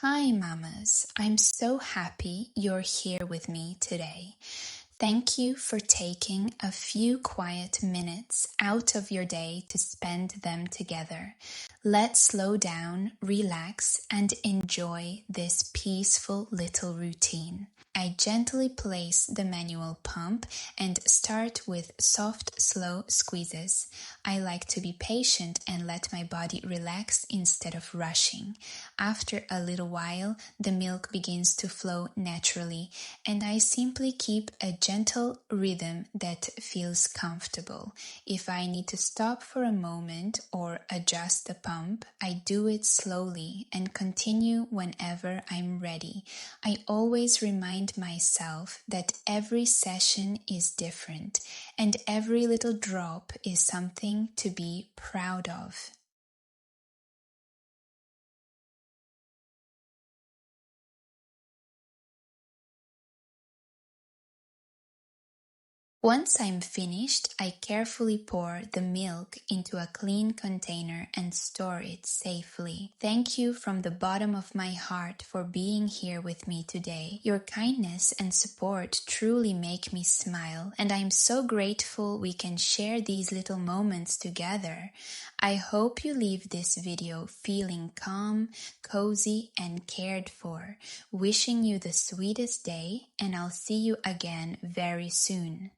Hi, mamas. I'm so happy you're here with me today. Thank you for taking a few quiet minutes out of your day to spend them together. Let's slow down, relax, and enjoy this peaceful little routine. I gently place the manual pump and start with soft, slow squeezes. I like to be patient and let my body relax instead of rushing. After a little while, the milk begins to flow naturally, and I simply keep a gentle rhythm that feels comfortable. If I need to stop for a moment or adjust the pump, I do it slowly and continue whenever I'm ready. I always remind myself that every session is different and every little drop is something to be proud of. Once I'm finished, I carefully pour the milk into a clean container and store it safely. Thank you from the bottom of my heart for being here with me today. Your kindness and support truly make me smile, and I'm so grateful we can share these little moments together. I hope you leave this video feeling calm, cozy, and cared for. Wishing you the sweetest day, and I'll see you again very soon.